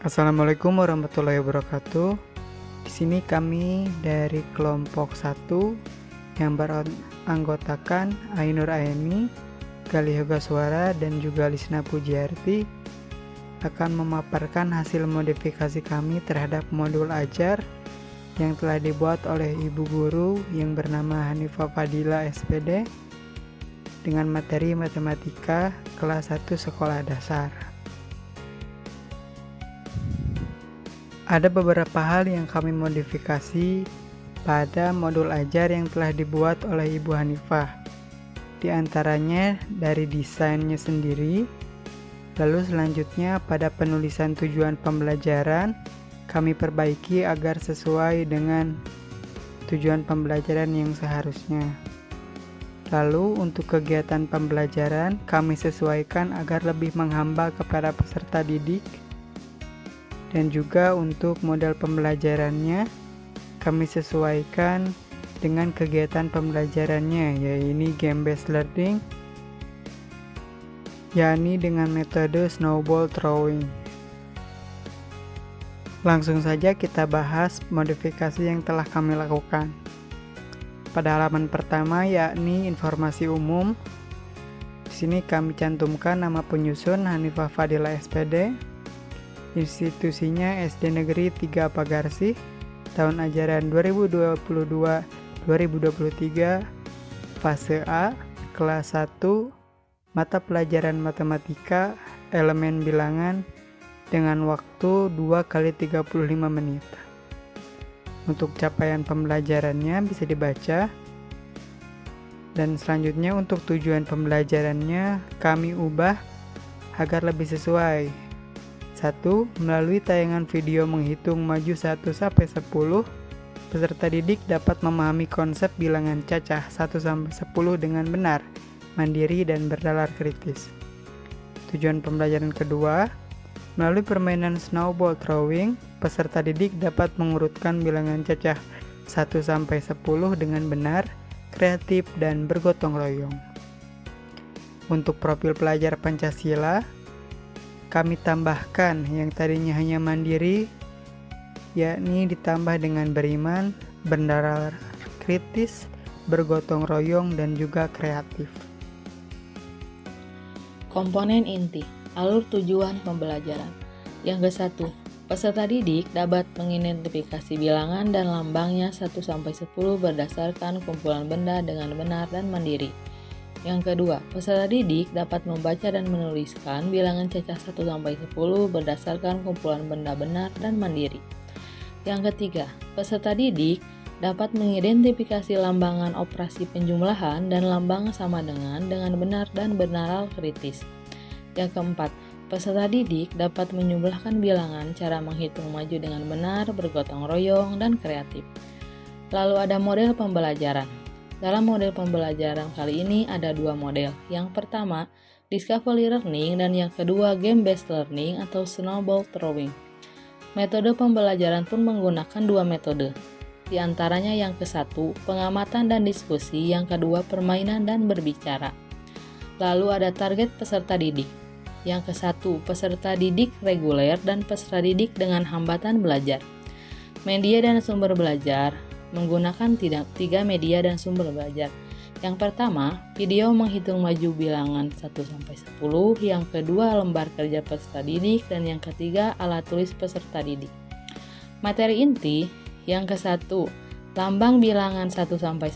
Assalamualaikum warahmatullahi wabarakatuh. Di sini kami dari kelompok 1 yang beranggotakan Ainur Aini, Gali Yoga Suara, dan juga Lisna Pujiarti akan memaparkan hasil modifikasi kami terhadap modul ajar yang telah dibuat oleh ibu guru yang bernama Hanifah Fadila SPD dengan materi matematika kelas 1 sekolah dasar. Ada beberapa hal yang kami modifikasi pada modul ajar yang telah dibuat oleh Ibu Hanifah. Di antaranya dari desainnya sendiri, lalu selanjutnya pada penulisan tujuan pembelajaran, kami perbaiki agar sesuai dengan tujuan pembelajaran yang seharusnya. Lalu untuk kegiatan pembelajaran, kami sesuaikan agar lebih menghamba kepada peserta didik. Dan juga untuk model pembelajarannya kami sesuaikan dengan kegiatan pembelajarannya, yaitu game based learning, yakni dengan metode snowball throwing. Langsung saja kita bahas modifikasi yang telah kami lakukan. Pada halaman pertama yakni informasi umum. Di sini kami cantumkan nama penyusun Hanifah Fadila SPD. Institusinya SD Negeri 3 Pagarsih, tahun ajaran 2022-2023, fase A, kelas 1, mata pelajaran matematika, elemen bilangan, dengan waktu 2x35 menit. Untuk capaian pembelajarannya bisa dibaca, dan selanjutnya untuk tujuan pembelajarannya kami ubah agar lebih sesuai. 1. Melalui tayangan video menghitung maju 1-10, peserta didik dapat memahami konsep bilangan cacah 1-10 dengan benar, mandiri, dan bernalar kritis. Tujuan pembelajaran kedua, melalui permainan snowball throwing, peserta didik dapat mengurutkan bilangan cacah 1-10 dengan benar, kreatif, dan bergotong royong. Untuk profil pelajar Pancasila, kami tambahkan yang tadinya hanya mandiri, yakni ditambah dengan beriman, bernalar kritis, bergotong royong, dan juga kreatif. Komponen inti, alur tujuan pembelajaran. Yang ke-1, peserta didik dapat mengidentifikasi bilangan dan lambangnya 1-10 berdasarkan kumpulan benda dengan benar dan mandiri. Yang kedua, peserta didik dapat membaca dan menuliskan bilangan cacah 1-10 berdasarkan kumpulan benda benar dan mandiri. Yang ketiga, peserta didik dapat mengidentifikasi lambangan operasi penjumlahan dan lambang sama dengan benar dan bernalar kritis. Yang keempat, peserta didik dapat menjumlahkan bilangan cara menghitung maju dengan benar, bergotong royong, dan kreatif. Lalu ada model pembelajaran. Dalam model pembelajaran kali ini ada dua model. Yang pertama, Discovery Learning, dan yang kedua, Game Based Learning atau Snowball Throwing. Metode pembelajaran pun menggunakan dua metode. Di antaranya yang ke-1, pengamatan dan diskusi, yang kedua, permainan dan berbicara. Lalu ada target peserta didik. Yang ke-1, peserta didik reguler dan peserta didik dengan hambatan belajar. Media dan sumber belajar. Menggunakan 3 media dan sumber belajar. Yang pertama, video menghitung maju bilangan 1-10, yang kedua lembar kerja peserta didik, dan yang ketiga alat tulis peserta didik. Materi inti, yang ke-1, lambang bilangan 1-10,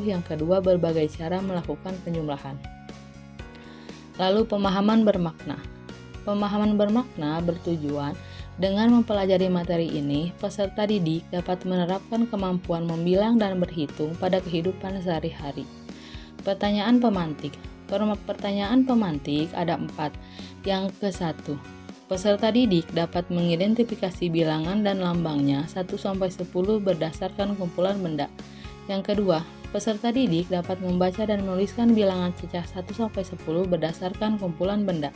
yang kedua berbagai cara melakukan penjumlahan. Lalu pemahaman bermakna. Pemahaman bermakna bertujuan dengan mempelajari materi ini, peserta didik dapat menerapkan kemampuan membilang dan berhitung pada kehidupan sehari-hari. Pertanyaan pemantik. Pertanyaan pemantik ada 4. Yang ke-1, peserta didik dapat mengidentifikasi bilangan dan lambangnya 1-10 berdasarkan kumpulan benda. Yang kedua, peserta didik dapat membaca dan menuliskan bilangan cacah 1-10 berdasarkan kumpulan benda.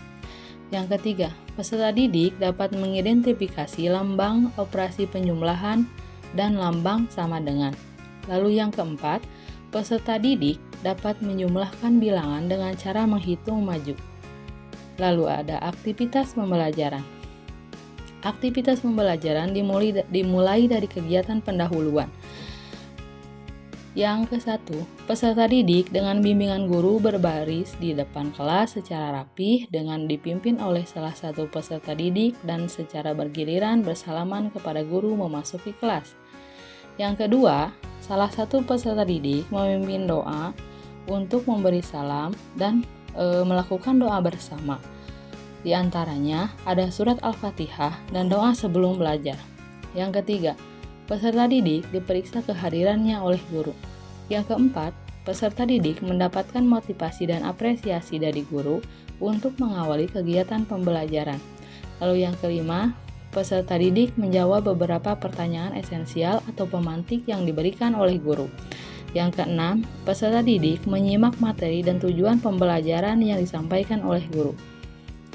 Yang ketiga, peserta didik dapat mengidentifikasi lambang operasi penjumlahan dan lambang sama dengan. Lalu yang keempat, peserta didik dapat menjumlahkan bilangan dengan cara menghitung maju. Lalu ada aktivitas pembelajaran. Aktivitas pembelajaran dimulai dari kegiatan pendahuluan. Yang ke-1, peserta didik dengan bimbingan guru berbaris di depan kelas secara rapih dengan dipimpin oleh salah satu peserta didik dan secara bergiliran bersalaman kepada guru memasuki kelas. Yang kedua, salah satu peserta didik memimpin doa untuk memberi salam dan melakukan doa bersama. Di antaranya ada surat Al-Fatihah dan doa sebelum belajar. Yang ketiga, peserta didik diperiksa kehadirannya oleh guru. Yang keempat, peserta didik mendapatkan motivasi dan apresiasi dari guru untuk mengawali kegiatan pembelajaran. Lalu yang kelima, peserta didik menjawab beberapa pertanyaan esensial atau pemantik yang diberikan oleh guru. Yang keenam, peserta didik menyimak materi dan tujuan pembelajaran yang disampaikan oleh guru.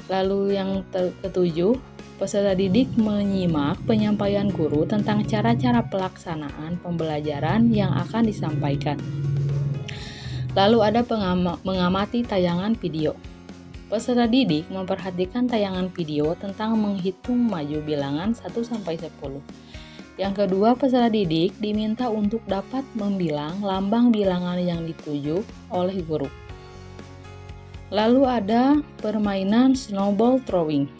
Lalu yang ketujuh, peserta didik menyimak penyampaian guru tentang cara-cara pelaksanaan pembelajaran yang akan disampaikan. Lalu ada mengamati tayangan video. Peserta didik memperhatikan tayangan video tentang menghitung maju bilangan 1-10. Yang kedua, peserta didik diminta untuk dapat membilang lambang bilangan yang dituju oleh guru. Lalu ada permainan snowball throwing.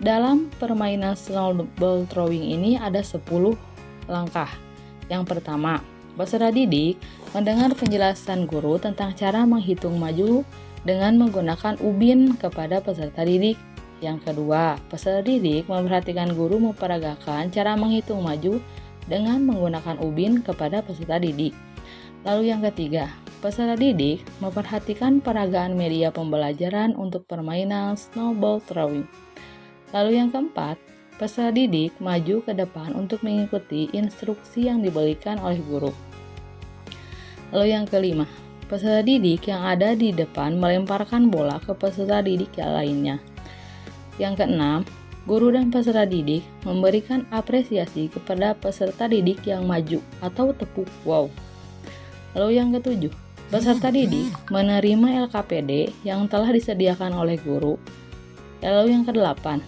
Dalam permainan snowball throwing ini ada 10 langkah. Yang pertama, peserta didik mendengar penjelasan guru tentang cara menghitung maju dengan menggunakan ubin kepada peserta didik. Yang kedua, peserta didik memperhatikan guru memperagakan cara menghitung maju dengan menggunakan ubin kepada peserta didik. Lalu yang ketiga, peserta didik memperhatikan peragaan media pembelajaran untuk permainan snowball throwing. Lalu yang keempat, peserta didik maju ke depan untuk mengikuti instruksi yang diberikan oleh guru. Lalu yang kelima, peserta didik yang ada di depan melemparkan bola ke peserta didik yang lainnya. Yang keenam, guru dan peserta didik memberikan apresiasi kepada peserta didik yang maju atau tepuk wow. Lalu yang ketujuh, peserta didik menerima LKPD yang telah disediakan oleh guru. Lalu yang kedelapan,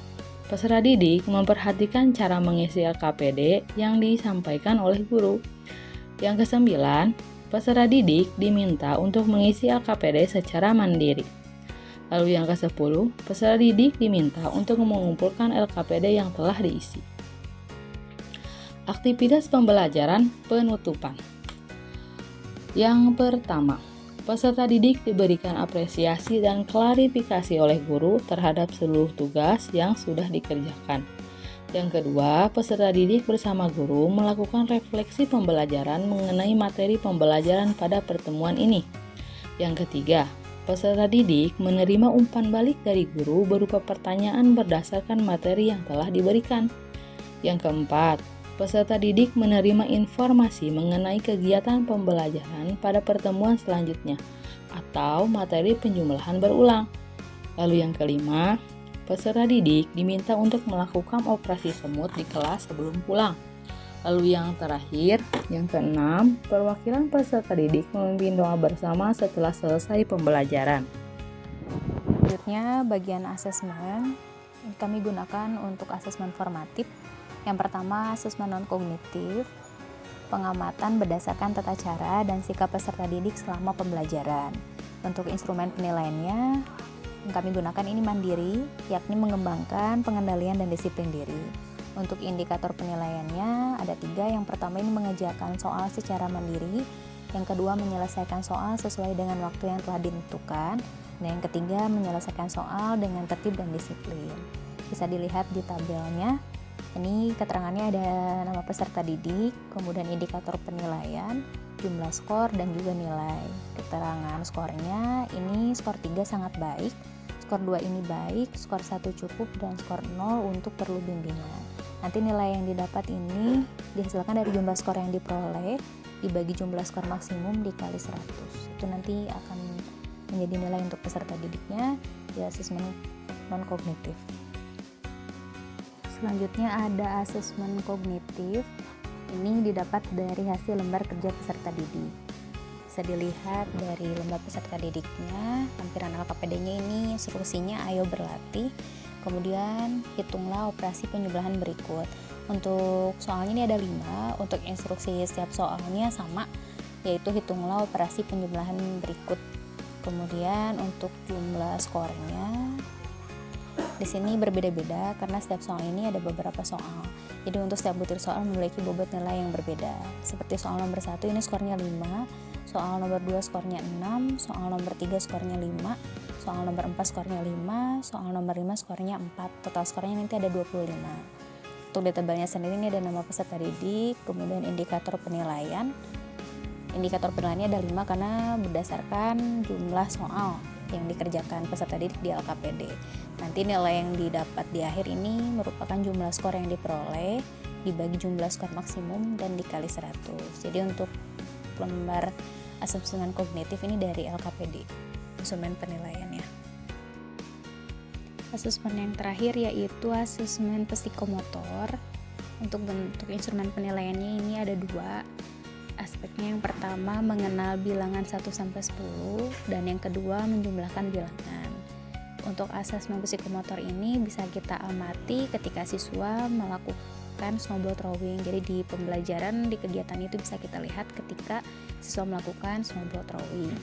peserta didik memperhatikan cara mengisi LKPD yang disampaikan oleh guru. Yang kesembilan, peserta didik diminta untuk mengisi LKPD secara mandiri. Lalu yang ke-10, peserta didik diminta untuk mengumpulkan LKPD yang telah diisi. Aktivitas pembelajaran penutupan. Yang pertama, peserta didik diberikan apresiasi dan klarifikasi oleh guru terhadap seluruh tugas yang sudah dikerjakan. Yang kedua, peserta didik bersama guru melakukan refleksi pembelajaran mengenai materi pembelajaran pada pertemuan ini. Yang ketiga, peserta didik menerima umpan balik dari guru berupa pertanyaan berdasarkan materi yang telah diberikan. Yang keempat, peserta didik menerima informasi mengenai kegiatan pembelajaran pada pertemuan selanjutnya atau materi penjumlahan berulang. Lalu yang kelima, peserta didik diminta untuk melakukan operasi semut di kelas sebelum pulang. Lalu yang terakhir, yang keenam, perwakilan peserta didik memimpin doa bersama setelah selesai pembelajaran. Selanjutnya, bagian asesmen kami gunakan untuk asesmen formatif. Yang pertama, asesmen non-kognitif, pengamatan berdasarkan tata cara dan sikap peserta didik selama pembelajaran. Untuk instrumen penilaiannya, yang kami gunakan ini mandiri, yakni mengembangkan pengendalian dan disiplin diri. Untuk indikator penilaiannya ada 3. Yang pertama ini mengerjakan soal secara mandiri, yang kedua menyelesaikan soal sesuai dengan waktu yang telah ditentukan, dan yang ketiga menyelesaikan soal dengan tertib dan disiplin. Bisa dilihat di tabelnya. Ini keterangannya ada nama peserta didik, kemudian indikator penilaian, jumlah skor, dan juga nilai. Keterangan skornya ini skor 3 sangat baik, skor 2 ini baik, skor 1 cukup, dan skor 0 untuk perlu bimbingan. Nanti nilai yang didapat ini dihasilkan dari jumlah skor yang diperoleh dibagi jumlah skor maksimum dikali 100. Itu nanti akan menjadi nilai untuk peserta didiknya di asesmen non-kognitif. Selanjutnya ada asesmen kognitif. Ini didapat dari hasil lembar kerja peserta didik. Bisa dilihat dari lembar peserta didiknya, lampiran LKPD-nya ini instruksinya ayo berlatih. Kemudian hitunglah operasi penjumlahan berikut. Untuk soalnya ini ada 5, untuk instruksi setiap soalnya sama, yaitu hitunglah operasi penjumlahan berikut. Kemudian untuk jumlah skornya di sini berbeda-beda karena setiap soal ini ada beberapa soal. Jadi untuk setiap butir soal memiliki bobot nilai yang berbeda. Seperti soal nomor 1 ini skornya 5, soal nomor 2 skornya 6, soal nomor 3 skornya 5, soal nomor 4 skornya 5, soal nomor 5 skornya 4. Total skornya nanti ada 25. Untuk di tabelnya sendiri ini ada nama peserta didik, kemudian indikator penilaian. Indikator penilaiannya ada 5 karena berdasarkan jumlah soal yang dikerjakan peserta didik di LKPD. Nanti nilai yang didapat di akhir ini merupakan jumlah skor yang diperoleh dibagi jumlah skor maksimum dan dikali 100. Jadi untuk lembar asesmen kognitif ini dari LKPD, instrumen penilaiannya. Asesmen yang terakhir yaitu asesmen psikomotor. Untuk bentuk instrumen penilaiannya ini ada 2 aspeknya. Yang pertama mengenal bilangan 1-10 dan yang kedua menjumlahkan bilangan. Untuk asesmen psikomotor ini bisa kita amati ketika siswa melakukan snowball throwing. Jadi di pembelajaran di kegiatan itu bisa kita lihat ketika siswa melakukan snowball throwing.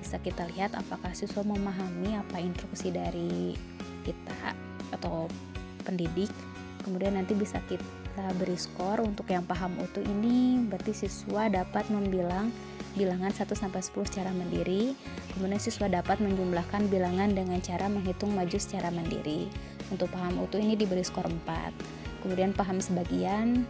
Bisa kita lihat apakah siswa memahami apa instruksi dari kita atau pendidik. Kemudian nanti bisa kita beri skor. Untuk yang paham utuh ini berarti siswa dapat membilang bilangan 1-10 secara mandiri. Kemudian siswa dapat menjumlahkan bilangan dengan cara menghitung maju secara mandiri. Untuk paham utuh ini diberi skor 4. Kemudian paham sebagian,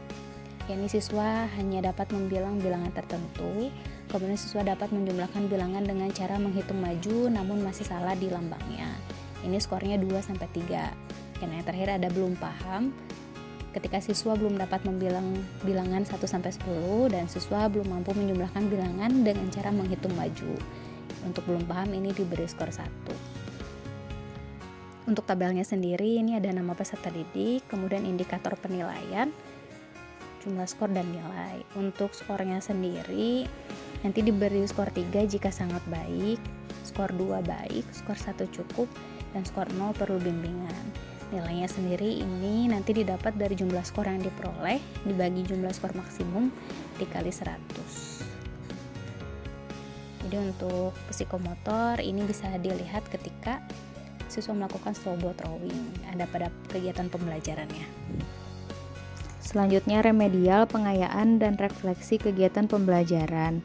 yakni siswa hanya dapat membilang bilangan tertentu. Kemudian siswa dapat menjumlahkan bilangan dengan cara menghitung maju namun masih salah di lambangnya. Ini skornya 2-3. Dan yang terakhir ada belum paham. Ketika siswa belum dapat membilang bilangan 1-10 dan siswa belum mampu menjumlahkan bilangan dengan cara menghitung maju. Untuk belum paham ini diberi skor 1. Untuk tabelnya sendiri ini ada nama peserta didik, kemudian indikator penilaian, jumlah skor dan nilai. Untuk skornya sendiri nanti diberi skor 3 jika sangat baik, skor 2 baik, skor 1 cukup, dan skor 0 perlu bimbingan. Nilainya sendiri ini nanti didapat dari jumlah skor yang diperoleh dibagi jumlah skor maksimum dikali 100. Jadi untuk psikomotor ini bisa dilihat ketika siswa melakukan snowball throwing, ada pada kegiatan pembelajarannya. Selanjutnya remedial, pengayaan dan refleksi kegiatan pembelajaran.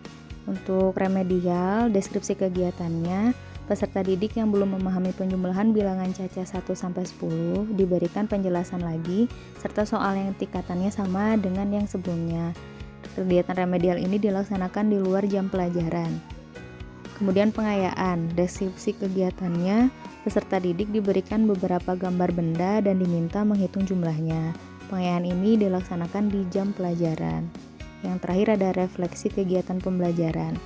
Untuk remedial, deskripsi kegiatannya, peserta didik yang belum memahami penjumlahan bilangan caca 1-10 diberikan penjelasan lagi serta soal yang tingkatannya sama dengan yang sebelumnya. Kegiatan remedial ini dilaksanakan di luar jam pelajaran. Kemudian pengayaan, deskripsi kegiatannya, peserta didik diberikan beberapa gambar benda dan diminta menghitung jumlahnya. Pengayaan ini dilaksanakan di jam pelajaran. Yang terakhir ada refleksi kegiatan pembelajaran.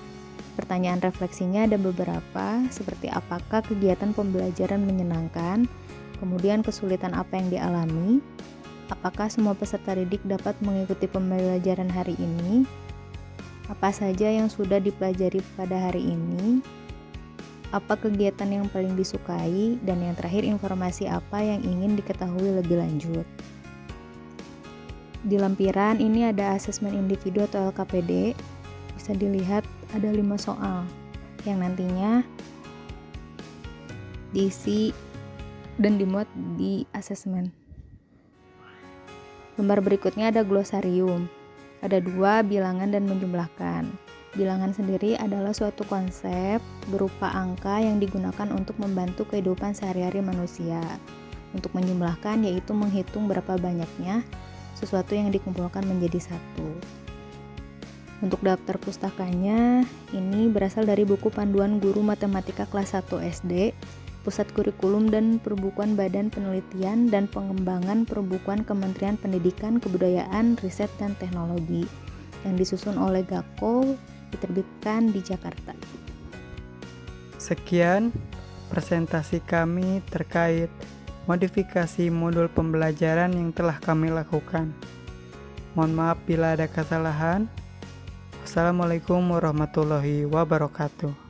Pertanyaan refleksinya ada beberapa, seperti apakah kegiatan pembelajaran menyenangkan, kemudian kesulitan apa yang dialami, apakah semua peserta didik dapat mengikuti pembelajaran hari ini, apa saja yang sudah dipelajari pada hari ini, apa kegiatan yang paling disukai, dan yang terakhir informasi apa yang ingin diketahui lebih lanjut. Di lampiran ini ada asesmen individu atau LKPD, bisa dilihat ada 5 soal yang nantinya diisi dan dimuat di asesmen. Lembar berikutnya ada glosarium. Ada 2, bilangan dan menjumlahkan. Bilangan sendiri adalah suatu konsep berupa angka yang digunakan untuk membantu kehidupan sehari-hari manusia. Untuk menjumlahkan yaitu menghitung berapa banyaknya sesuatu yang dikumpulkan menjadi satu. Untuk daftar pustakanya, ini berasal dari buku panduan guru matematika kelas 1 SD, Pusat Kurikulum dan Perbukuan Badan Penelitian dan Pengembangan Perbukuan Kementerian Pendidikan, Kebudayaan, Riset, dan Teknologi, yang disusun oleh Gakko, diterbitkan di Jakarta. Sekian presentasi kami terkait modifikasi modul pembelajaran yang telah kami lakukan. Mohon maaf bila ada kesalahan. Assalamualaikum warahmatullahi wabarakatuh.